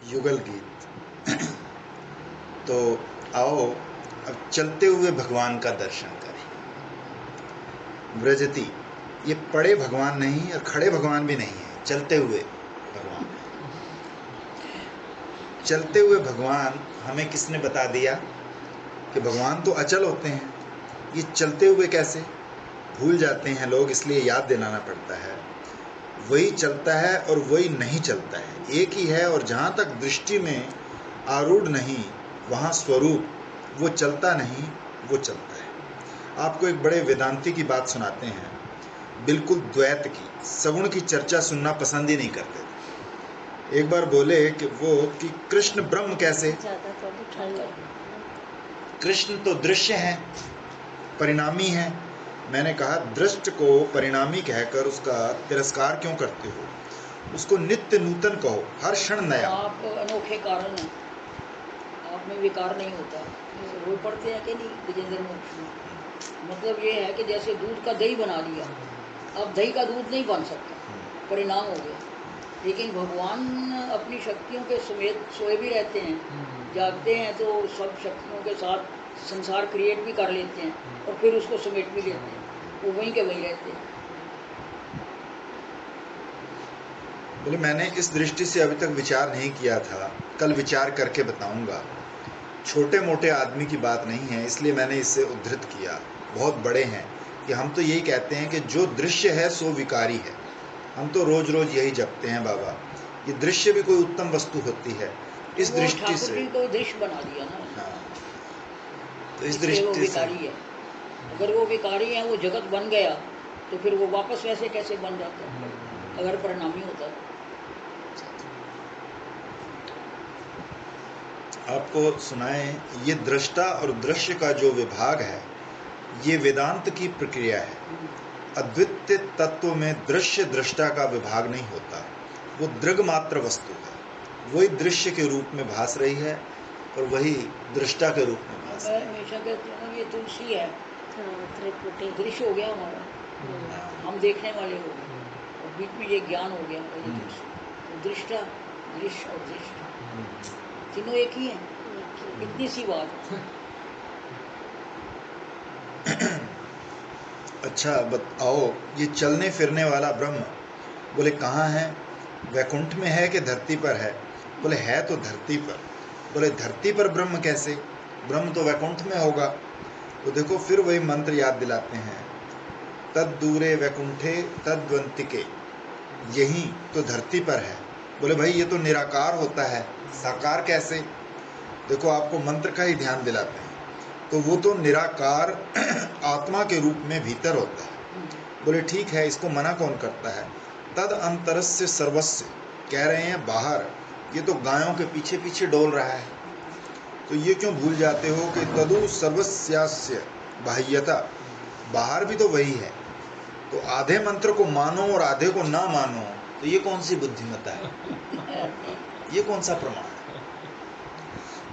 युगल गीत। तो आओ अब चलते हुए भगवान का दर्शन करें। व्रजती, ये पड़े भगवान नहीं और खड़े भगवान भी नहीं है, चलते हुए भगवान है। चलते हुए भगवान हमें किसने बता दिया कि भगवान तो अचल होते हैं, ये चलते हुए कैसे? भूल जाते हैं लोग, इसलिए याद दिलाना पड़ता है। वही चलता है और वही नहीं चलता है, एक ही है। और जहाँ तक दृष्टि में आरूढ़ नहीं, वहाँ स्वरूप वो चलता नहीं, वो चलता है। आपको एक बड़े वेदांती की बात सुनाते हैं, बिल्कुल द्वैत की, सगुण की चर्चा सुनना पसंद ही नहीं करते थे। एक बार बोले कि कृष्ण ब्रह्म कैसे? कृष्ण तो दृश्य हैं, परिणामी हैं। मैंने कहा दृष्ट को परिणामी कहकर उसका तिरस्कार क्यों करते हो? उसको नित्य नूतन कहो, हर क्षण नया। आप अनोखे कारण हैं, आप में विकार नहीं होता। रोज पढ़ते हैं कि नहीं विजेंद्र मोक्ष में? मतलब ये है कि जैसे दूध का दही बना लिया, अब दही का दूध नहीं बन सकता, परिणाम हो गया। लेकिन भगवान अपनी शक्तियों के समेत सोए भी रहते हैं, जागते हैं तो सब शक्तियों के साथ संसार क्रिएट भी कर लेते हैं और फिर उसको समेट भी लेते हैं, वो वहीं के वहीं रहते हैं। बोले मैंने इस दृष्टि से अभी तक विचार नहीं किया था, कल विचार करके बताऊंगा। छोटे मोटे आदमी की बात नहीं है, इसलिए मैंने इससे उद्धृत किया। बहुत बड़े हैं कि हम तो यही कहते हैं कि जो दृश्य है सो विकारी है। हम तो रोज रोज यही जपते हैं बाबा, ये दृश्य भी कोई उत्तम वस्तु होती है। इस दृष्टि से ठाकुर जी को दृश्य बना दिया ना। हाँ, तो इस इसलिए वो दृष्टि से विकारी है। अगर वो विकारी है, वो जगत बन गया, तो फिर वो वापस वैसे कैसे बन जाता है अगर परिणामी होता है? आपको सुनाएं, ये दृष्टा और दृश्य का जो विभाग है, ये वेदांत की प्रक्रिया है। अद्वितीय तत्व में दृश्य दृष्टा का विभाग नहीं होता, वो दृग मात्र वस्तु है। वही दृश्य के रूप में भास रही है और वही दृष्टा के रूप में भास रही है। हमेशा कहते हैं ये तुलसी है, दृश्य हो गया हमारा, हम देखने वाले हो गए, और बीच में ये ज्ञान हो गया, ये तुलसी। तो दृष्टा, दृश्य और दृष्ट तीनों एक ही है। इतनी सी बात। अच्छा बताओ, ये चलने फिरने वाला ब्रह्म, बोले कहाँ है? वैकुंठ में है कि धरती पर है? बोले है तो धरती पर। बोले धरती पर ब्रह्म कैसे? ब्रह्म तो वैकुंठ में होगा। तो देखो फिर वही मंत्र याद दिलाते हैं, तद दूरे वैकुंठे तद्वंतिके, यही तो धरती पर है। बोले भाई ये तो निराकार होता है, साकार कैसे? देखो आपको मंत्र का ही ध्यान दिलाते हैं। तो वो तो निराकार आत्मा के रूप में भीतर होता है। बोले ठीक है, इसको मना कौन करता है? तद अंतरस्य सर्वस्य, कह रहे हैं बाहर, ये तो गायों के पीछे पीछे डोल रहा है। तो ये क्यों भूल जाते हो कि तदु सर्वस्यास्य बाह्यता, बाहर भी तो वही है। तो आधे मंत्र को मानो और आधे को ना मानो, तो ये कौन सी बुद्धिमत्ता है? ये कौन सा प्रमाण है?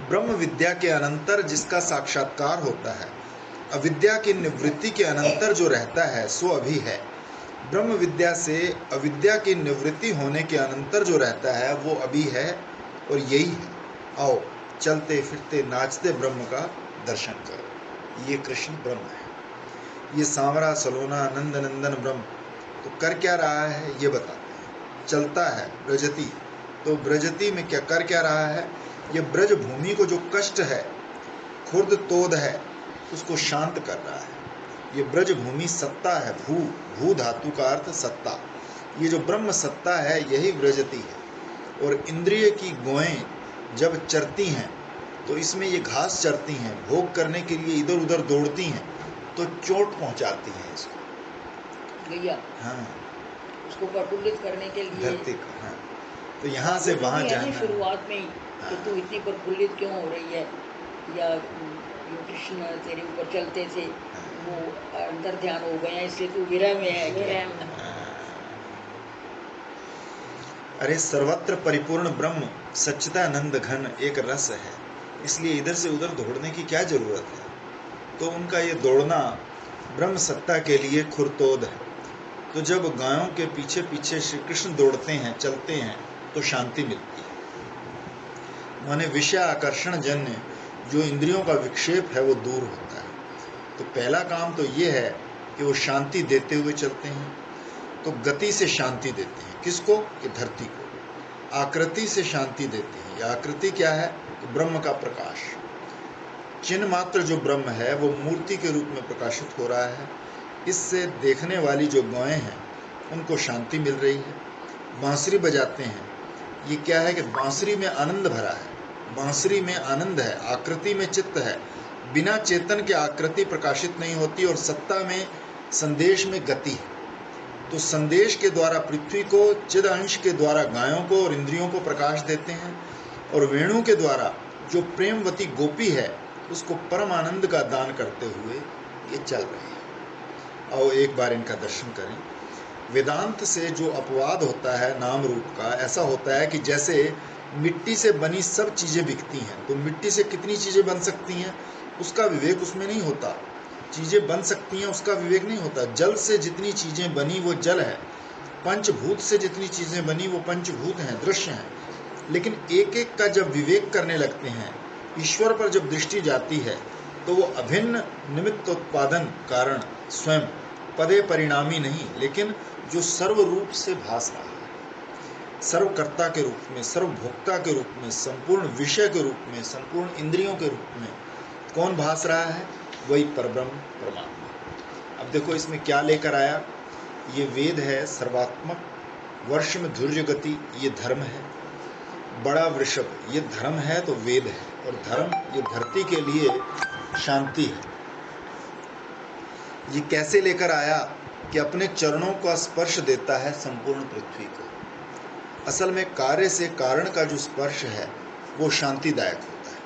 ब्रह्म विद्या के अनंतर जिसका साक्षात्कार होता है, अविद्या की निवृत्ति के अनंतर जो रहता है सो अभी है। ब्रह्म विद्या से अविद्या की निवृत्ति होने के अनंतर जो रहता है वो अभी है, और यही है। आओ चलते फिरते नाचते ब्रह्म का दर्शन करो। ये कृष्ण ब्रह्म है, ये सांवरा सलोना नंद नंदन ब्रह्म तो कर क्या रहा है ये बताते हैं। चलता है ब्रजती, तो ब्रजती में क्या कर क्या रहा है? ये ब्रज भूमि को जो कष्ट है, खुर्द तोद है, उसको शांत कर रहा है। ये ब्रज भूमि सत्ता है, भू धातु का अर्थ सत्ता। ये जो ब्रह्म सत्ता है यही ब्रजती है। और इंद्रिय की गोएं जब चरती हैं तो इसमें ये घास चरती हैं, भोग करने के लिए इधर उधर दौड़ती हैं, तो चोट पहुंचाती हैं इसको। गैया, हाँ, उसको प्रफुल्लित करने के लिए धरती को। हाँ, तो यहाँ से वहाँ जाना। शुरुआत में ही कि तू इतनी प्रफुल्लित क्यों हो रही है, या कृष्ण तेरे ऊपर चलते थे, वो अंदर ध्यान हो गए हैं इसलिए तू विरह में है। अरे सर्वत्र परिपूर्ण ब्रह्म सच्चिदानंद घन एक रस है, इसलिए इधर से उधर दौड़ने की क्या जरूरत है? तो उनका ये दौड़ना ब्रह्म सत्ता के लिए खुरतोद है। तो जब गायों के पीछे पीछे श्री कृष्ण दौड़ते हैं, चलते हैं, तो शांति मिलती है। माने विषय आकर्षण जन्य जो इंद्रियों का विक्षेप है वो दूर होता है। तो पहला काम तो ये है कि वो शांति देते हुए चलते हैं। तो गति से शांति देते हैं किसको? कि धरती को। आकृति से शांति देते हैं। ये आकृति क्या है? कि ब्रह्म का प्रकाश। चिन्ह मात्र जो ब्रह्म है वो मूर्ति के रूप में प्रकाशित हो रहा है। इससे देखने वाली जो गौएं हैं उनको शांति मिल रही है। बांसुरी बजाते हैं, ये क्या है? कि बांसुरी में आनंद भरा है, बांसुरी में आनंद है, आकृति में चित्त है। बिना चेतन के आकृति प्रकाशित नहीं होती और सत्ता में, संदेश में गति है। तो संदेश के द्वारा पृथ्वी को, चिद अंश के द्वारा गायों को और इंद्रियों को प्रकाश देते हैं, और वेणु के द्वारा जो प्रेमवती गोपी है उसको परम आनंद का दान करते हुए ये चल रहे हैं। और एक बार इनका दर्शन करें। वेदांत से जो अपवाद होता है नाम रूप का, ऐसा होता है कि जैसे मिट्टी से बनी सब चीज़ें बिकती हैं, तो मिट्टी से कितनी चीज़ें बन सकती हैं उसका विवेक उसमें नहीं होता। चीज़ें बन सकती हैं उसका विवेक नहीं होता। जल से जितनी चीज़ें बनी वो जल है, पंचभूत से जितनी चीज़ें बनी वो पंचभूत हैं, दृश्य हैं। लेकिन एक एक का जब विवेक करने लगते हैं, ईश्वर पर जब दृष्टि जाती है, तो वो अभिन्न निमित्त उत्पादन कारण स्वयं पदे परिणामी नहीं, लेकिन जो सर्व रूप से भास रहा है, सर्वकर्ता के रूप में, सर्वभोक्ता के रूप में, संपूर्ण विषय के रूप में, संपूर्ण इंद्रियों के रूप में कौन भास रहा है? वही परब्रह्म परमात्मा। अब देखो इसमें क्या लेकर आया। ये वेद है सर्वात्मक, वर्ष में धुर्य गति ये धर्म है, बड़ा वृषभ ये धर्म है, तो वेद है, और धर्म ये धरती के लिए शांति है। ये कैसे लेकर आया? कि अपने चरणों का स्पर्श देता है संपूर्ण पृथ्वी को। असल में कार्य से कारण का जो स्पर्श है वो शांतिदायक होता है।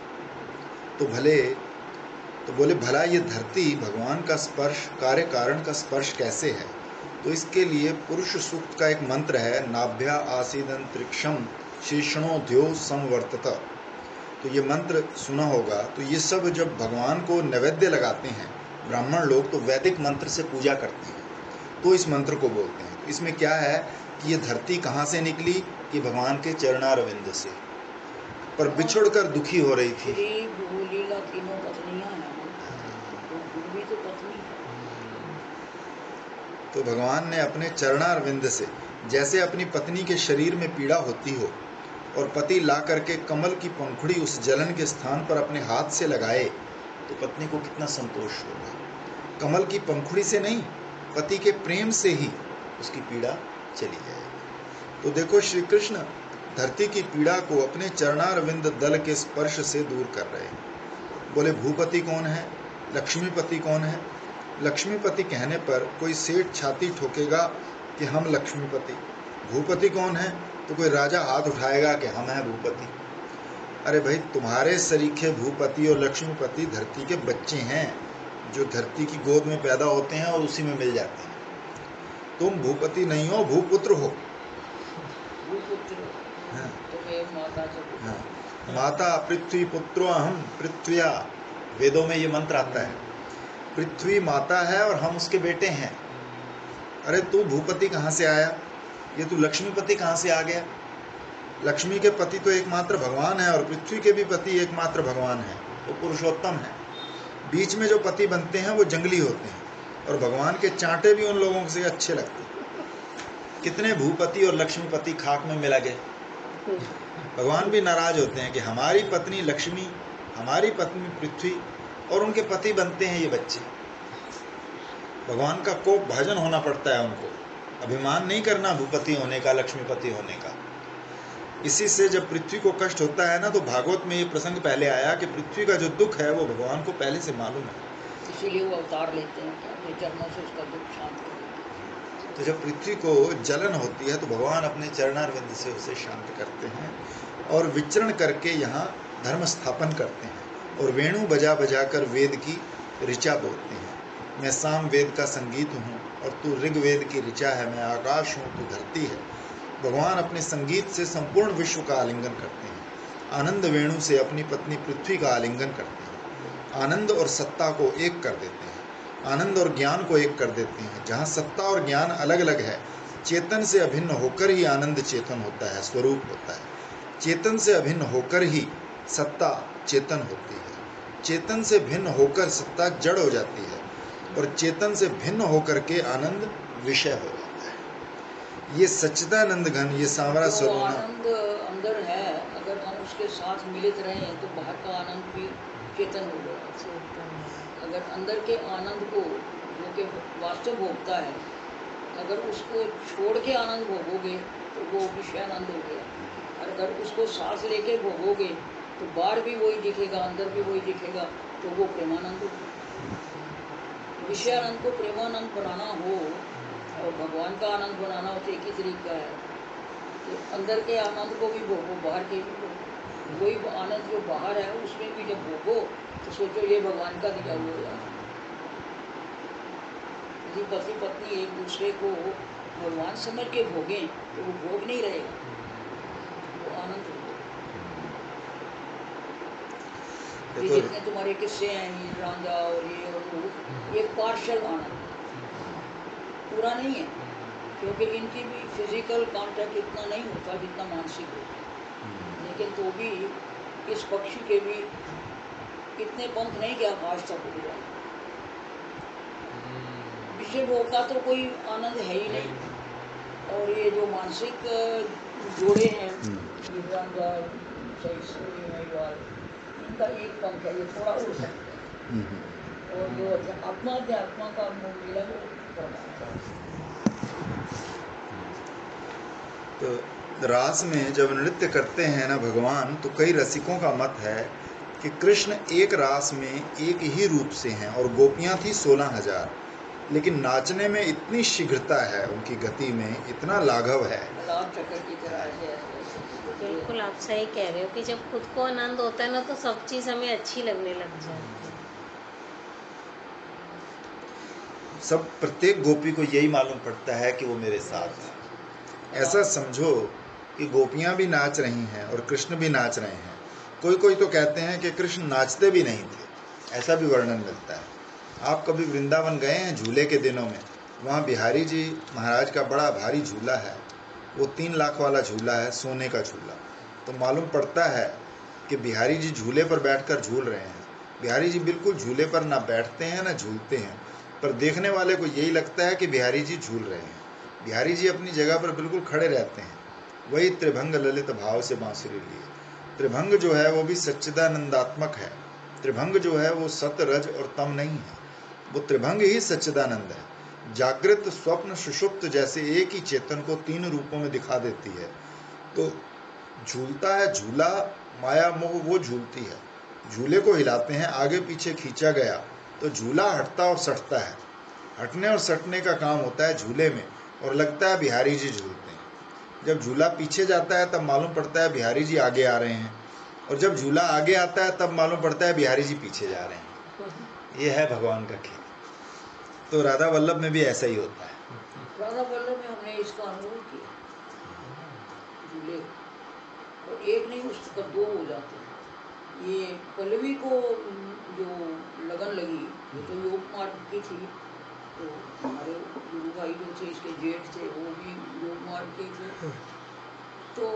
तो बोले भला ये धरती भगवान का स्पर्श, कार्य कारण का स्पर्श कैसे है? तो इसके लिए पुरुष सूक्त का एक मंत्र है, नाभ्या आसीदंतरिक्षम शीर्षणोध्यो संवर्तत। तो ये मंत्र सुना होगा। तो ये सब जब भगवान को नैवेद्य लगाते हैं ब्राह्मण लोग, तो वैदिक मंत्र से पूजा करते हैं, तो इस मंत्र को बोलते हैं। तो इसमें क्या है कि ये धरती कहाँ से निकली? कि भगवान के चरणारविंद से, पर बिछुड़कर दुखी हो रही थी। लीला तीनों पत्नियां हैं, तो भी तो पत्नी है। तो भगवान ने अपने चरणारविंद से, जैसे अपनी पत्नी के शरीर में पीड़ा होती हो और पति ला करके कमल की पंखुड़ी उस जलन के स्थान पर अपने हाथ से लगाए, तो पत्नी को कितना संतोष होगा। कमल की पंखुड़ी से नहीं, पति के प्रेम से ही उसकी पीड़ा चली जाएगी। तो देखो श्री कृष्ण धरती की पीड़ा को अपने चरणारविंद दल के स्पर्श से दूर कर रहे हैं। बोले भूपति कौन है? लक्ष्मीपति कौन है? लक्ष्मीपति कहने पर कोई सेठ छाती ठोकेगा कि हम लक्ष्मीपति। भूपति कौन है? तो कोई राजा हाथ उठाएगा कि हम हैं भूपति। अरे भाई, तुम्हारे सरीखे भूपति और लक्ष्मीपति धरती के बच्चे हैं, जो धरती की गोद में पैदा होते हैं और उसी में मिल जाते हैं। तुम भूपति नहीं हो, भूपुत्र हो। हाँ। हाँ। माता पृथ्वी पुत्रो अहम पृथ्व्या, वेदों में ये मंत्र आता है। पृथ्वी माता है और हम उसके बेटे हैं। अरे तू भूपति कहाँ से आया? ये तू लक्ष्मीपति कहाँ से आ गया? लक्ष्मी के पति तो एकमात्र भगवान है और पृथ्वी के भी पति एकमात्र भगवान है, वो पुरुषोत्तम है। बीच में जो पति बनते हैं वो जंगली होते हैं, और भगवान के चांटे भी उन लोगों से अच्छे लगते हैं। कितने भूपति और लक्ष्मीपति खाक में मिला गए। भगवान भी नाराज होते हैं कि हमारी पत्नी लक्ष्मी, हमारी पत्नी पृथ्वी, और उनके पति बनते हैं ये बच्चे। भगवान का कोप भाजन होना पड़ता है उनको, अभिमान नहीं करना भूपति होने का, लक्ष्मीपति होने का। इसी से जब पृथ्वी को कष्ट होता है ना, तो भागवत में ये प्रसंग पहले आया कि पृथ्वी का जो दुख है वो भगवान को पहले से मालूम है, इसीलिए वो अवतार लेते हैं कि अपने चरणों से उसका दुख शांत करेंगे। तो जब पृथ्वी को जलन होती है तो भगवान अपने चरणारविंद से उसे शांत करते हैं और विचरण करके यहाँ धर्म स्थापन करते हैं, और वेणु बजा बजा कर वेद की ऋचा बोलते हैं। मैं साम वेद का संगीत हूँ और तू ऋग्वेद की ऋचा है, मैं आकाश हूँ तू धरती है। भगवान अपने संगीत से संपूर्ण विश्व का आलिंगन करते हैं। आनंद वेणु से अपनी पत्नी पृथ्वी का आलिंगन करते हैं। आनंद और सत्ता को एक कर देते हैं, आनंद और ज्ञान को एक कर देते हैं। जहाँ सत्ता और ज्ञान अलग अलग है, चेतन से अभिन्न होकर ही आनंद चेतन होता है, स्वरूप होता है। चेतन से अभिन्न होकर ही सत्ता चेतन होती है, चेतन से भिन्न होकर सत्ता जड़ हो जाती है, और चेतन से भिन्न होकर के आनंद विषय हो जाता है। ये सच्चिदानंद घन, ये सांवरा जो स्वरूप आनंद अंदर है, अगर हम उसके साथ मिलित रहें तो बाहर का आनंद भी चेतन हो गया। अगर अंदर के आनंद को जो कि वास्तव भोगता है, अगर उसको छोड़ के आनंद भोगोगे तो वो विषयानंद हो गया। और अगर उसको साथ लेके भोगोगे तो बाहर भी वही दिखेगा, अंदर भी वही दिखेगा, तो वो प्रेमानंद हो। विषयानंद को प्रेमानंद बनाना हो और भगवान का आनंद बनाना हो तो एक ही तरीका है कि अंदर के आनंद को भी भोगो, बाहर के भी भोगो। वही आनंद जो बाहर है उसमें भी जब भोगो तो सोचो ये भगवान का दिया हुआ है। यदि पति पत्नी एक दूसरे को भगवान समझ के भोगे तो वो भोग नहीं रहेगा, वो आनंद होगा। ये जितने तुम्हारे किस्से हैं, ये रांझा और ये और वो, ये पार्शल आनंद, पूरा नहीं है, क्योंकि इनकी भी फिजिकल कांटेक्ट इतना नहीं होता जितना मानसिक होता। लेकिन तो भी इस पक्षी के भी इतने पंख नहीं कि आकाश तक उड़ जाए। विषय भोग का तो कोई आनंद है ही नहीं। और ये जो मानसिक जोड़े हैं, ये रांझा, इनका एक पंख है, ये थोड़ा उड़ सकते हैं। और जो आत्मा अध्यात्मा का मूल है वो परमात्मा। तो रास में जब नृत्य करते हैं ना भगवान, तो कई रसिकों का मत है कि कृष्ण एक रास में एक ही रूप से हैं और गोपियां थी 16,000, लेकिन नाचने में इतनी शीघ्रता है, उनकी गति में इतना लाघव है। बिल्कुल आप सही कह रहे हो कि जब खुद को आनंद होता है ना तो सब चीज हमें अच्छी लगने लग जाती है। सब प्रत्येक गोपी को यही मालूम पड़ता है कि वो मेरे साथ है। ऐसा समझो कि गोपियां भी नाच रही हैं और कृष्ण भी नाच रहे हैं। कोई कोई तो कहते हैं कि कृष्ण नाचते भी नहीं थे, ऐसा भी वर्णन मिलता है। आप कभी वृंदावन गए हैं झूले के दिनों में? वहाँ बिहारी जी महाराज का बड़ा भारी झूला है, वो 3 लाख वाला झूला है, सोने का झूला। तो मालूम पड़ता है कि बिहारी जी झूले पर बैठकर झूल रहे हैं। बिहारी जी बिल्कुल झूले पर ना बैठते हैं ना झूलते हैं, पर देखने वाले को यही लगता है कि बिहारी जी झूल रहे हैं। बिहारी जी अपनी जगह पर बिल्कुल खड़े रहते हैं। वही त्रिभंग ललित भाव से बांसुरी लिए। त्रिभंग जो है वो भी सच्चिदानंदात्मक है। त्रिभंग जो है वो सत रज और तम नहीं है, वो त्रिभंग ही सच्चिदानंद है। जागृत स्वप्न सुषुप्त जैसे एक ही चेतन को 3 रूपों में दिखा देती है। तो झूलता है झूला, माया मोह वो झूलती है। झूले को हिलाते हैं, आगे पीछे खींचा गया तो झूला हटता और सटता है। हटने और सटने का काम होता है झूले में, और लगता है बिहारी जी झूलते हैं। जब झूला पीछे जाता है तब मालूम पड़ता है बिहारी जी आगे आ रहे हैं, और जब झूला आगे आता है तब मालूम पड़ता है बिहारी जी पीछे जा रहे हैं। ये है भगवान का खेल। तो राधा वल्लभ में भी ऐसा ही होता है। राधा वल्लभ में हमने इसका अनुभव किया, झूले और एक नहीं उसका 2 हो जाते हैं। ये पल्लवी को जो लगन लगी, ये तो योग मार्ग की थी, तो हमारे गुरु भाई जो थे इसके जेठ थे वो भी योग मार्ग के थे। तो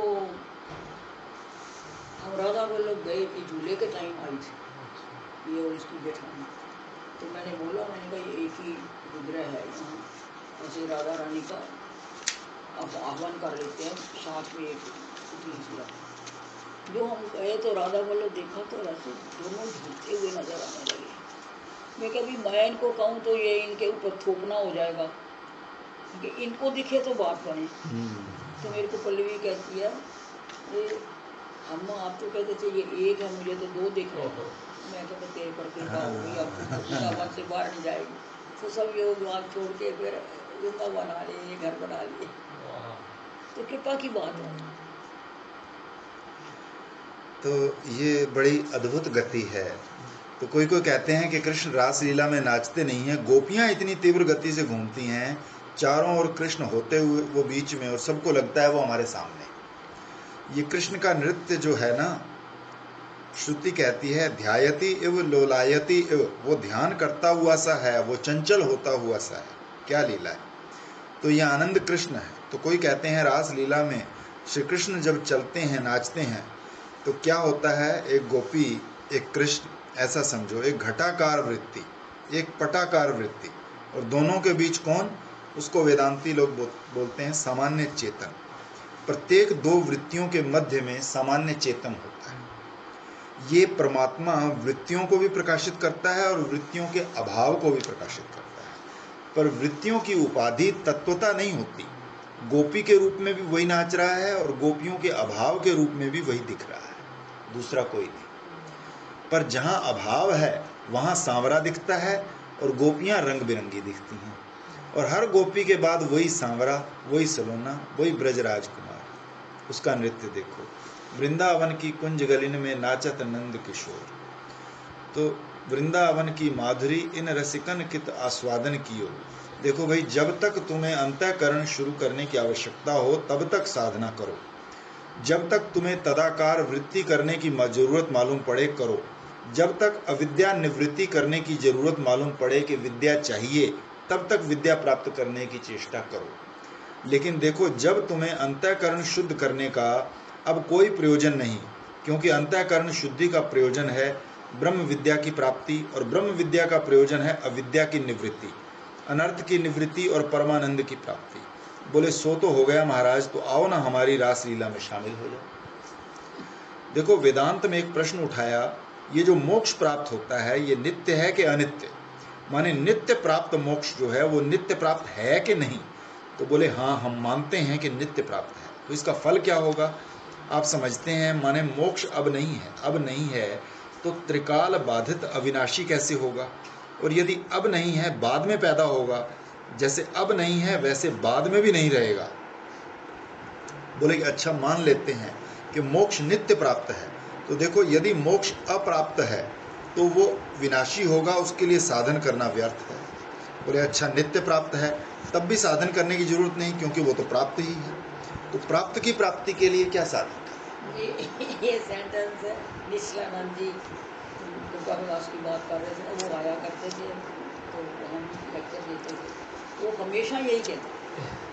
हम राधा वल्लभ गए थे, झूले के टाइम आई थी ये और इसकी जेठानी। तो मैंने बोला, मैंने कहा ये एक ही विग्रह है यहाँ, ऐसे राधा रानी का आप आह्वान कर लेते हैं, साथ में एक झूला। जो हम गए तो राधा वल्लभ देखा तो ऐसे दोनों झूलते हुए नजर आने लगे। मैं कभी मैं इनको कहूँ तो ये इनके ऊपर थोपना हो जाएगा, क्योंकि इनको दिखे तो बात बने। तो मेरे को पल्लवी कहती है, ये हम आप तो कहते थे ये एक है, मुझे तो 2 दिख रहे हैं। मैं कहता तेरे पर कृपा होगी, अब वृंदावन से बाहर नहीं जाएगी। तो सब योग वाग छोड़ के फिर वृंदावन बना लिए, घर बना लिए। तो कृपा की बात है। तो ये बड़ी अद्भुत गति है। तो कोई कोई कहते हैं कि कृष्ण रास लीला में नाचते नहीं हैं, गोपियां इतनी तीव्र गति से घूमती हैं, चारों ओर कृष्ण होते हुए वो बीच में, और सबको लगता है वो हमारे सामने। ये कृष्ण का नृत्य जो है ना, श्रुति कहती है ध्यायति इव लोलायति इव, वो ध्यान करता हुआ सा है, वो चंचल होता हुआ सा है। क्या लीला है! तो ये आनंद कृष्ण है। तो कोई कहते हैं रास लीला में श्री कृष्ण जब चलते हैं नाचते हैं तो क्या होता है, एक गोपी, एक कृष्ण, ऐसा समझो, एक घटाकार वृत्ति, एक पटाकार वृत्ति, और दोनों के बीच कौन? उसको वेदांती लोग बोलते हैं सामान्य चेतन। प्रत्येक दो वृत्तियों के मध्य में सामान्य चेतन होता है। ये परमात्मा वृत्तियों को भी प्रकाशित करता है और वृत्तियों के अभाव को भी प्रकाशित करता है, पर वृत्तियों की उपाधि तत्वता नहीं होती। गोपी के रूप में भी वही नाच रहा है और गोपियों के अभाव के रूप में भी वही दिख रहा है, दूसरा कोई नहीं। पर जहाँ अभाव है वहाँ सांवरा दिखता है और गोपियाँ रंग बिरंगी दिखती हैं, और हर गोपी के बाद वही सांवरा, वही सलोना, वही ब्रजराज कुमार। उसका नृत्य देखो, वृंदावन की कुंज गलिन में नाचत नंद किशोर। तो वृंदावन की माधुरी इन रसिकन कित आस्वादन कियो। देखो भाई, जब तक तुम्हें अंतःकरण शुरू करने की आवश्यकता हो तब तक साधना करो, जब तक तुम्हें तदाकार वृत्ति करने की जरूरत मालूम पड़े करो, जब तक अविद्या निवृत्ति करने की जरूरत मालूम पड़े कि विद्या चाहिए, तब तक विद्या प्राप्त करने की चेष्टा करो। लेकिन देखो, जब तुम्हें अंतःकरण शुद्ध करने का अब कोई प्रयोजन नहीं, क्योंकि अंतःकरण शुद्धि का प्रयोजन है ब्रह्म विद्या की प्राप्ति, और ब्रह्म विद्या का प्रयोजन है अविद्या की निवृत्ति, अनर्थ की निवृत्ति और परमानंद की प्राप्ति। बोले सो तो हो गया महाराज, तो आओ ना हमारी रास लीला में शामिल हो जाओ। देखो, वेदांत में एक प्रश्न उठाया, ये जो मोक्ष प्राप्त होता है ये नित्य है कि अनित्य? माने नित्य प्राप्त मोक्ष जो है वो नित्य प्राप्त है कि नहीं? तो बोले हाँ, हम मानते हैं कि नित्य प्राप्त है। तो इसका फल क्या होगा आप समझते हैं? माने मोक्ष अब नहीं है, अब नहीं है तो त्रिकाल बाधित अविनाशी कैसे होगा? और यदि अब नहीं है बाद में पैदा होगा, जैसे अब नहीं है वैसे बाद में भी नहीं रहेगा। बोले कि अच्छा, मान लेते हैं कि मोक्ष नित्य प्राप्त है, तो देखो यदि मोक्ष अप्राप्त है तो वो विनाशी होगा, उसके लिए साधन करना व्यर्थ है। बोले अच्छा, नित्य प्राप्त है तब भी साधन करने की जरूरत नहीं, क्योंकि वो तो प्राप्त ही है। तो प्राप्त की प्राप्ति के लिए क्या साधन? ये सेंटेंस है निश्चलानंद जी कृपाविलास की बात कर रहे थे, वो आया करते थे तो हम लेक्चर देते थे, वो हमेशा यही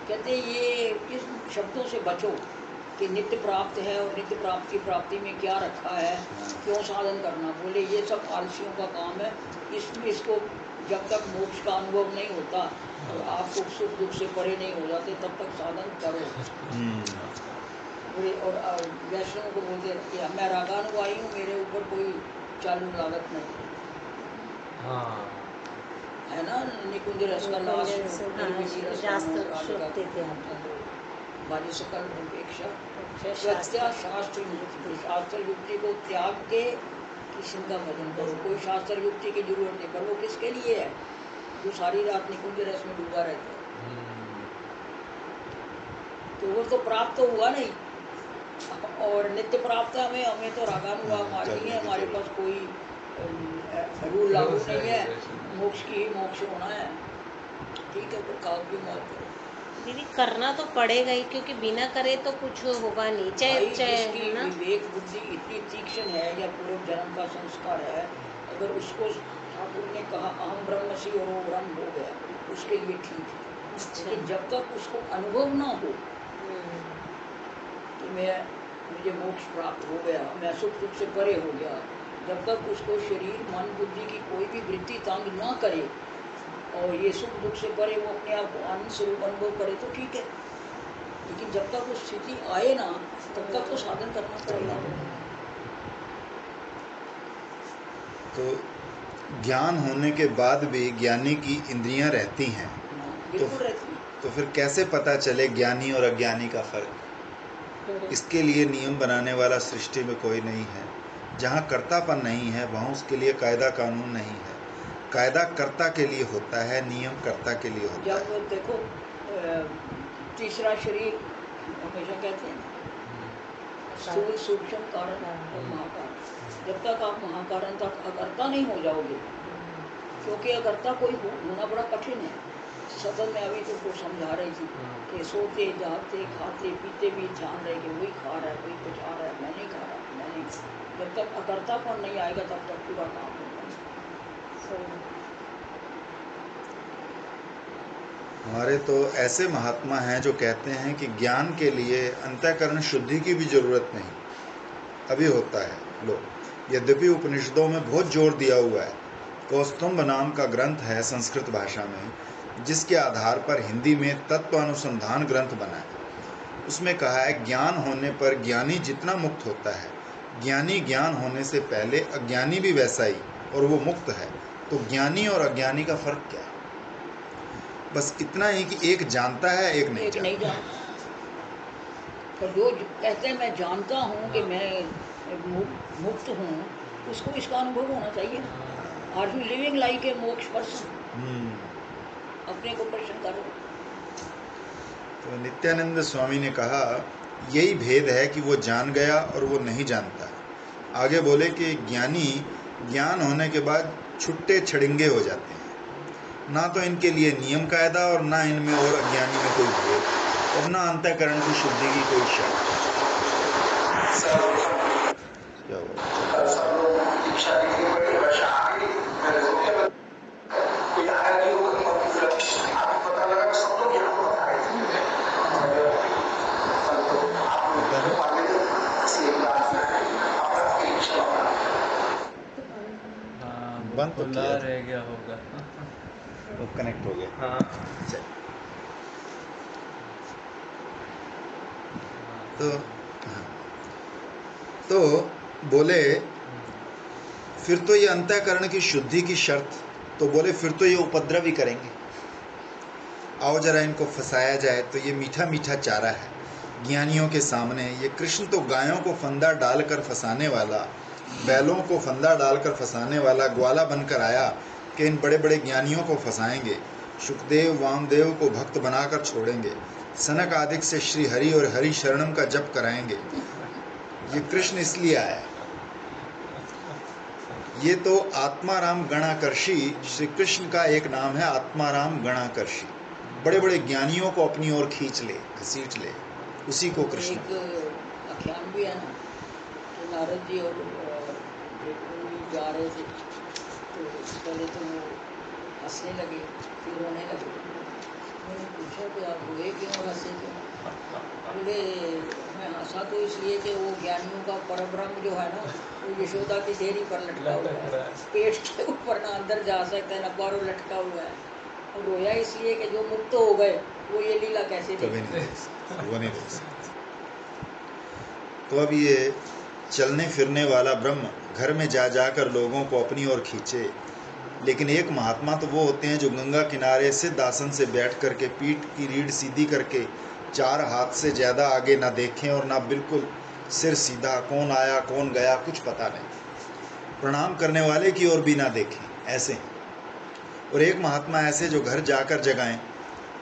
कहते ये किस शब्दों से बचो कि नित्य प्राप्त है और नित्य प्राप्त की प्राप्ति में क्या रखा है, क्यों साधन करना। बोले ये सब आलसियों का काम है, इसमें इसको जब तक मोक्ष का अनुभव नहीं होता और आपको सुख दुख से परे नहीं हो जाते तब तक साधन करो। और वैष्णव को बोलते कि मैं रागानुगाई हूँ, मेरे ऊपर कोई चालू लागत नहीं है ना। निकुंज रस का नाश बाली सकल उपेक्षा सत्या शास्त्र युक्ति, शास्त्र युक्ति को त्याग के कृष्ण का भजन करो। कोई शास्त्र युक्ति की जरूरत नहीं, पर वो किसके लिए है? जो सारी रात निकुंज रस में डूबा रहता है, तो वो तो प्राप्त तो हुआ नहीं। और नित्य प्राप्त है हमें तो रागानुराग मार्गी है, हमारे पास कोई रूल लागू नहीं है, मोक्ष की ही मोक्ष होना है। ठीक है, फिर खाओ भी मौत करो। दीदी करना तो पड़ेगा ही, क्योंकि बिना करे तो कुछ होगा नहीं। जिसकी विवेक बुद्धि इतनी तीक्ष्ण है या पूर्व जन्म का संस्कार है, अगर उसको ठाकुर ने कहा अहम ब्रह्मसी और वो ब्रह्म हो गया, उसके लिए ठीक है। लेकिन जब तक उसको अनुभव ना हो कि मुझे मोक्ष प्राप्त हो गया, मैं सुख दुख से परे हो गया, जब तक उसको शरीर मन बुद्धि की कोई भी वृत्ति तंग ना करे और ये सुख दुख से परे वो अपने आप को आनंद स्वरूप अनुभव करे तो ठीक है। लेकिन जब तक वो स्थिति आए ना, तब तक तो साधन करना पड़ेगा। तो ज्ञान होने के बाद भी ज्ञानी की इंद्रियां रहती हैं, बिल्कुल रहती हैं। तो फिर कैसे पता चले ज्ञानी और अज्ञानी का फर्क? इसके लिए नियम बनाने वाला सृष्टि में कोई नहीं है। जहाँ कर्तापन नहीं है वहाँ उसके लिए कायदा कानून नहीं है। कायदा कर्ता के लिए होता है, नियम कर्ता के लिए होता है। जब देखो तीसरा शरीर हमेशा कहते हैं स्थूल सूक्ष्म कारण और महाकारण, जब तक आप महाकारण तक अकर्ता नहीं हो जाओगे, क्योंकि अकर्ता कोई होना बड़ा कठिन है। सदन में अभी तो समझा रही थी कि सोते जागते खाते पीते भी ध्यान रहे कि वही खा रहा है, वही पचा रहा है, मैं नहीं खा रहा, मैं नहीं। जब तक अकर्तापन नहीं आएगा तब तक पूरा काम होगा। हमारे तो ऐसे महात्मा हैं जो कहते हैं कि ज्ञान के लिए अंतःकरण शुद्धि की भी जरूरत नहीं, अभी होता है। लो, यद्यपि उपनिषदों में बहुत जोर दिया हुआ है। कौस्तुभ नाम का ग्रंथ है संस्कृत भाषा में, जिसके आधार पर हिंदी में तत्व अनुसंधान ग्रंथ बना है। उसमें कहा है, ज्ञान होने पर ज्ञानी जितना मुक्त होता है, ज्ञानी ज्ञान होने से पहले अज्ञानी भी वैसा ही, और वो मुक्त है। तो ज्ञानी और अज्ञानी का फर्क क्या है? बस इतना ही कि एक जानता है, एक नहीं एक नहीं जानता। जानता। तो जो कहते हैं मैं जानता हूँ कि मैं मुक्त हूँ, उसको इसका अनुभव होना चाहिए। Are you living like a moksha person? अपने को प्रश्न करो। तो नित्यानंद स्वामी ने कहा, यही भेद है कि वो जान गया और वो नहीं जानता। आगे बोले कि ज्ञानी ज्ञान होने के बाद छुट्टे छड़िंगे हो जाते हैं। ना तो इनके लिए नियम कायदा और ना इनमें और अज्ञानी में कोई भेद, और ना अंतःकरण की शुद्धि की कोई शर्त। क्या बंद तो खुला किया रह गया होगा। तो कनेक्ट हो गया। हाँ चल। तो हाँ, तो बोले फिर तो ये अंतःकरण की शुद्धि की शर्त, तो बोले फिर तो ये उपद्रव ही करेंगे। आओ जरा इनको फंसाया जाए। तो ये मीठा मीठा चारा है ज्ञानियों के सामने। ये कृष्ण तो गायों को फंदा डालकर फंसाने वाला, बैलों को फंदा डालकर फंसाने वाला ग्वाला बनकर आया कि इन बड़े बड़े ज्ञानियों को फंसाएंगे, सुखदेव वामदेव को भक्त बनाकर छोड़ेंगे, सनक आदिक से श्री हरि और हरि शरणम का जप कराएंगे। ये कृष्ण इसलिए आया। ये तो आत्माराम गणाकर्षी, श्री कृष्ण का एक नाम है आत्माराम गणाकर्षी। बड़े बड़े ज्ञानियों को अपनी ओर खींच ले, घसीट ले, उसी को कृष्ण। एक आख्यान भी है ना कि नारद जी और भी जा रहे थे, तो पहले तो वो हंसने लगे, फिर रोने लगे। मैंने पूछा कि आप रोए क्यों और हंसे क्यों? बोले मैं हंसा तो इसलिए कि वो ज्ञानियों का परब्रह्म जो है ना, वो यशोदा की देरी पर लटका हुआ है, पेट के ऊपर ना अंदर जा सकता है ना बाहरों लटका हुआ है। और रोया इसलिए कि जो मुक्त हो गए वो ये लीला कैसे कभी देखेंगे? नहीं देख सकते, वो नहीं देख सकते। तो अब ये चलने फिरने वाला ब्रह्म घर में जा जाकर लोगों को अपनी ओर खींचे। लेकिन एक महात्मा तो वो होते हैं जो गंगा किनारे सिद्ध आसन से बैठ करके पीठ की रीढ़ सीधी करके चार हाथ से ज़्यादा आगे ना देखें और ना बिल्कुल सिर सीधा, कौन आया कौन गया कुछ पता नहीं, प्रणाम करने वाले की ओर भी ना देखें, ऐसे हैं। और एक महात्मा ऐसे जो घर जाकर जगाएं।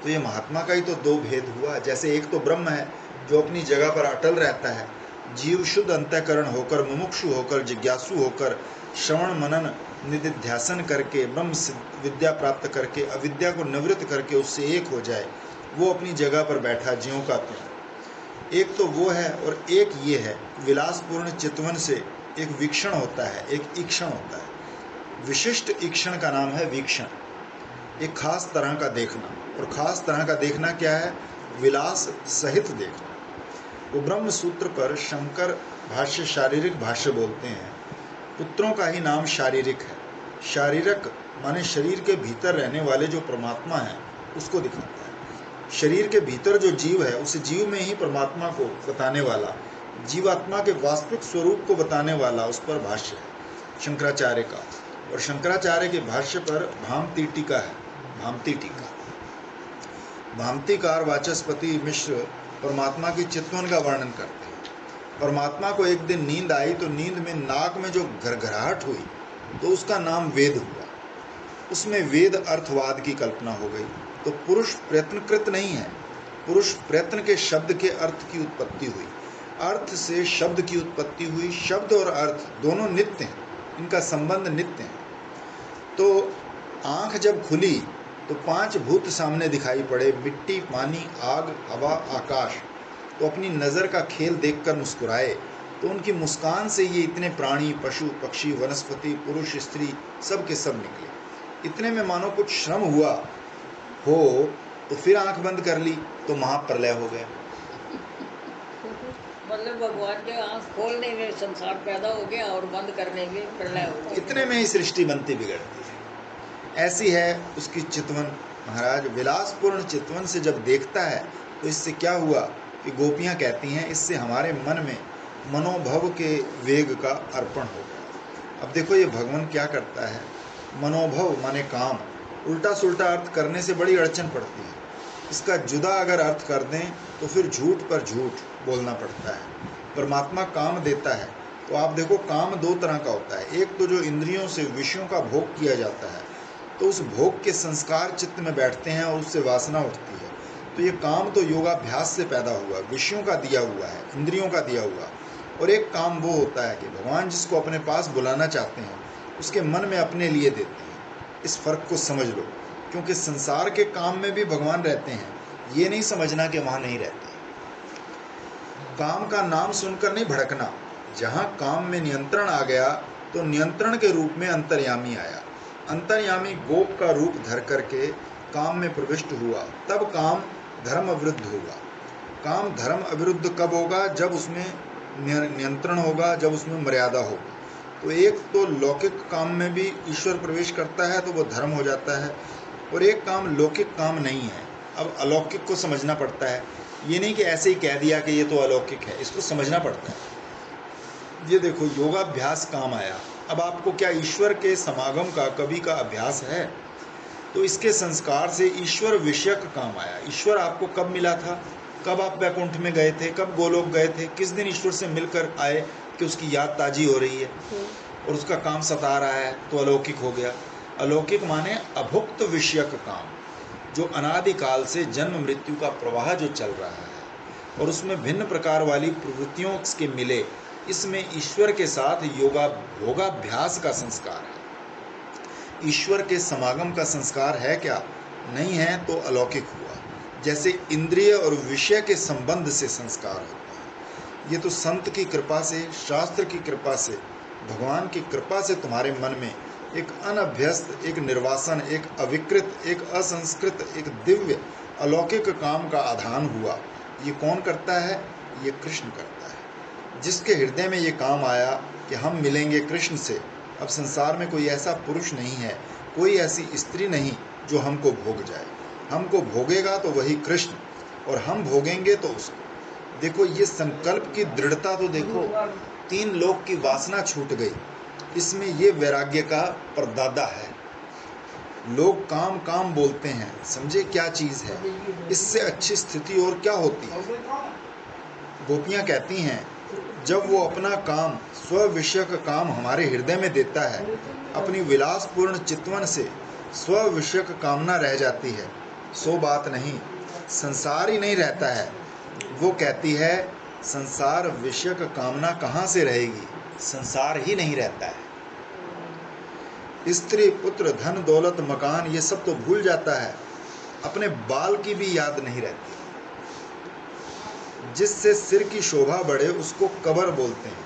तो ये महात्मा का ही तो दो भेद हुआ। जैसे एक तो ब्रह्म है जो अपनी जगह पर अटल रहता है, जीव शुद्ध अंतःकरण होकर, मुमुक्षु होकर, जिज्ञासु होकर, श्रवण मनन निधिध्यासन करके ब्रह्म विद्या प्राप्त करके अविद्या को निवृत्त करके उससे एक हो जाए, वो अपनी जगह पर बैठा ज्यों का त्यों। एक तो वो है, और एक ये है विलासपूर्ण चितवन से एक वीक्षण होता है, एक ईक्षण होता है। विशिष्ट ईक्षण का नाम है वीक्षण, एक खास तरह का देखना। और खास तरह का देखना क्या है? विलास सहित देखना। वो ब्रह्म सूत्र पर शंकर भाष्य शारीरिक भाष्य बोलते हैं। पुत्रों का ही नाम शारीरिक है। शारीरिक माने शरीर के भीतर रहने वाले जो परमात्मा है उसको दिखाता है। शरीर के भीतर जो जीव है उस जीव में ही परमात्मा को बताने वाला, जीवात्मा के वास्तविक स्वरूप को बताने वाला उस पर भाष्य है शंकराचार्य का। और शंकराचार्य के भाष्य पर भामती टीका है, भामती टीका। भामतीकार वाचस्पति मिश्र परमात्मा की चितवन का वर्णन करते हैं। परमात्मा को एक दिन नींद आई तो नींद में नाक में जो घरघराहट हुई तो उसका नाम वेद हुआ। उसमें वेद अर्थवाद की कल्पना हो गई। तो पुरुष प्रयत्नकृत नहीं है, पुरुष प्रयत्न के शब्द के अर्थ की उत्पत्ति हुई, अर्थ से शब्द की उत्पत्ति हुई। शब्द और अर्थ दोनों नित्य हैं, इनका संबंध नित्य है। तो आँख जब खुली तो पांच भूत सामने दिखाई पड़े, मिट्टी, पानी, आग, हवा, आकाश। तो अपनी नज़र का खेल देखकर मुस्कुराए। तो उनकी मुस्कान से ये इतने प्राणी, पशु, पक्षी, वनस्पति, पुरुष, स्त्री सब के सब निकले। इतने में मानो कुछ श्रम हुआ हो तो फिर आंख बंद कर ली तो महाप्रलय हो गया। मतलब भगवान के आँख खोलने में संसार पैदा हो गया और बंद करने में प्रलय हो गया। इतने में ही सृष्टि बनती बिगड़ती है। ऐसी है उसकी चितवन। महाराज विलासपूर्ण चितवन से जब देखता है तो इससे क्या हुआ कि गोपियाँ कहती हैं इससे हमारे मन में मनोभव के वेग का अर्पण हो गया। अब देखो ये भगवान क्या करता है, मनोभव माने काम, उल्टा सुल्टा अर्थ करने से बड़ी अड़चन पड़ती है। इसका जुदा अगर अर्थ कर दें तो फिर झूठ पर झूठ बोलना पड़ता है। परमात्मा काम देता है तो आप देखो काम दो तरह का होता है। एक तो जो इंद्रियों से विषयों का भोग किया जाता है तो उस भोग के संस्कार चित्त में बैठते हैं और उससे वासना उठती है। तो ये काम तो योगाभ्यास से पैदा हुआ, विषयों का दिया हुआ है, इंद्रियों का दिया हुआ। और एक काम वो होता है कि भगवान जिसको अपने पास बुलाना चाहते हैं उसके मन में अपने लिए देते हैं। इस फर्क को समझ लो, क्योंकि संसार के काम में भी भगवान रहते हैं, ये नहीं समझना कि वहाँ नहीं रहते। काम का नाम सुनकर नहीं भड़कना। जहाँ काम में नियंत्रण आ गया तो नियंत्रण के रूप में अंतर्यामी आया। अंतर्यामी गोप का रूप धर करके काम में प्रविष्ट हुआ, तब काम धर्म अविरुद्ध होगा। काम धर्म अविरुद्ध कब होगा? जब उसमें नियंत्रण होगा, जब उसमें मर्यादा होगी। तो एक तो लौकिक काम में भी ईश्वर प्रवेश करता है तो वो धर्म हो जाता है, और एक काम लौकिक काम नहीं है। अब अलौकिक को समझना पड़ता है, ये नहीं कि ऐसे ही कह दिया कि ये तो अलौकिक है, इसको समझना पड़ता है। ये देखो योगाभ्यास काम आया। अब आपको क्या ईश्वर के समागम का कभी का अभ्यास है? तो इसके संस्कार से ईश्वर विषयक काम आया। ईश्वर आपको कब मिला था? कब आप वैकुंठ में गए थे? कब गोलोक गए थे? किस दिन ईश्वर से मिलकर आए कि उसकी याद ताजी हो रही है और उसका काम सता रहा है, तो अलौकिक हो गया। अलौकिक माने अभुक्त विषयक काम, जो अनादिकाल से जन्म मृत्यु का प्रवाह जो चल रहा है और उसमें भिन्न प्रकार वाली प्रवृत्तियों के मिले, इसमें ईश्वर के साथ भोगाभ्यास का संस्कार है। ईश्वर के समागम का संस्कार है क्या? नहीं है तो अलौकिक हुआ। जैसे इंद्रिय और विषय के संबंध से संस्कार होता है। ये तो संत की कृपा से, शास्त्र की कृपा से, भगवान की कृपा से तुम्हारे मन में एक अनभ्यस्त, एक निर्वासन, एक अविकृत, एक असंस्कृत, एक दिव्य अलौकिक काम का आधान हुआ। ये कौन करता है? ये कृष्ण करता है। जिसके हृदय में ये काम आया कि हम मिलेंगे कृष्ण से। अब संसार में कोई ऐसा पुरुष नहीं है, कोई ऐसी स्त्री नहीं जो हमको भोग जाए। हमको भोगेगा तो वही कृष्ण, और हम भोगेंगे तो उसको। देखो ये संकल्प की दृढ़ता तो देखो, 3 लोक की वासना छूट गई। इसमें ये वैराग्य का परदादा है। लोग काम काम बोलते हैं, समझे क्या चीज़ है? इससे अच्छी स्थिति और क्या होती है? गोपियाँ कहती हैं जब वो अपना काम, स्व विषय का काम हमारे हृदय में देता है, अपनी विलासपूर्ण चितवन से स्व विषय का कामना रह जाती है, सो बात नहीं, संसार ही नहीं रहता है। वो कहती है संसार विषय का कामना कहाँ से रहेगी? संसार ही नहीं रहता है। स्त्री, पुत्र, धन, दौलत, मकान, ये सब तो भूल जाता है, अपने बाल की भी याद नहीं रहती। जिससे सिर की शोभा बढ़े उसको कबर बोलते हैं।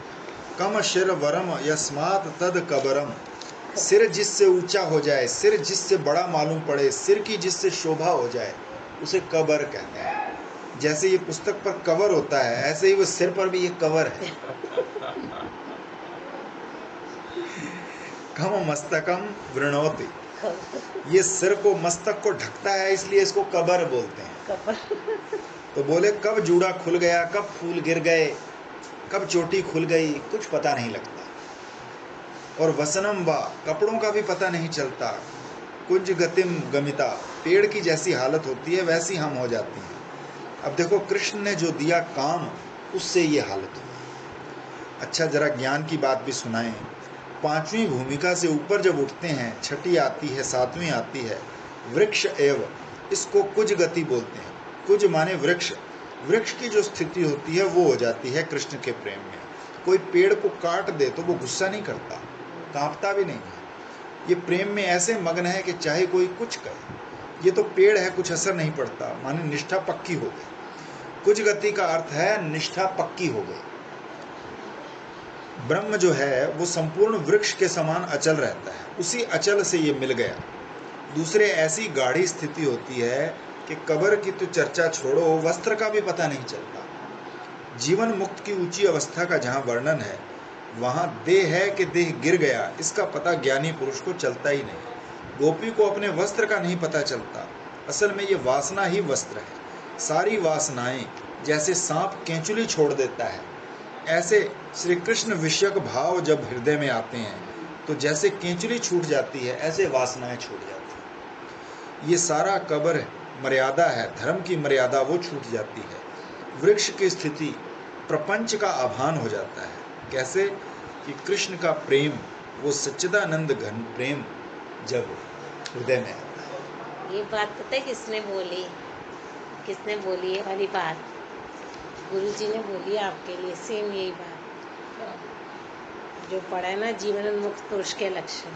कम शिर वरम यस्मात् तद कबरम। सिर जिससे ऊंचा हो जाए, सिर जिससे बड़ा मालूम पड़े, सिर की जिससे शोभा हो जाए, उसे कबर कहते हैं। जैसे ये पुस्तक पर कवर होता है, ऐसे ही वो सिर पर भी ये कवर है। कम मस्तकम वृणोति, ये सिर को, मस्तक को ढकता है, इसलिए इसको कबर बोलते हैं। तो बोले कब जूड़ा खुल गया, कब फूल गिर गए, कब चोटी खुल गई, कुछ पता नहीं लगता। और वसनम वा, कपड़ों का भी पता नहीं चलता। कुंज गतिम गमिता, पेड़ की जैसी हालत होती है वैसी हम हो जाती हैं। अब देखो कृष्ण ने जो दिया काम, उससे ये हालत हुई। अच्छा जरा ज्ञान की बात भी सुनाएं। 5वीं भूमिका से ऊपर जब उठते हैं, 6ठी आती है, 7वीं आती है, वृक्ष एव, इसको कुज गति बोलते हैं। कुज माने वृक्ष, वृक्ष की जो स्थिति होती है वो हो जाती है कृष्ण के प्रेम में। कोई पेड़ को काट दे तो वो गुस्सा नहीं करता, कांपता भी नहीं है। ये प्रेम में ऐसे मग्न है कि चाहे कोई कुछ करे, ये तो पेड़ है, कुछ असर नहीं पड़ता, माने निष्ठा पक्की हो गई। कुछ गति का अर्थ है निष्ठा पक्की हो गई। ब्रह्म जो है वो संपूर्ण वृक्ष के समान अचल रहता है, उसी अचल से ये मिल गया। दूसरे ऐसी गाढ़ी स्थिति होती है कि कब्र की तो चर्चा छोड़ो, वस्त्र का भी पता नहीं चलता। जीवन मुक्त की ऊंची अवस्था का जहाँ वर्णन है, वहाँ देह है कि देह गिर गया, इसका पता ज्ञानी पुरुष को चलता ही नहीं। गोपी को अपने वस्त्र का नहीं पता चलता। असल में ये वासना ही वस्त्र है। सारी वासनाएं जैसे सांप केंचुली छोड़ देता है, ऐसे श्री कृष्ण विषयक भाव जब हृदय में आते हैं तो जैसे केंचुली छूट जाती है, ऐसे वासनाएं छूट जाती हैं। ये सारा कब्र मर्यादा है, धर्म की मर्यादा वो छूट जाती है। वृक्ष की स्थिति प्रपंच का आभान हो जाता है। कैसे कि कृष्ण का प्रेम, वो सच्चिदानंद घन प्रेम जब हृदय में आता है। ये बात पता है किसने बोली? किसने बोली ये वाली बात? गुरु जी ने बोली है आपके लिए सेम यही बात, जो पढ़ा है ना, जीवन मुक्त पुरुष के लक्षण।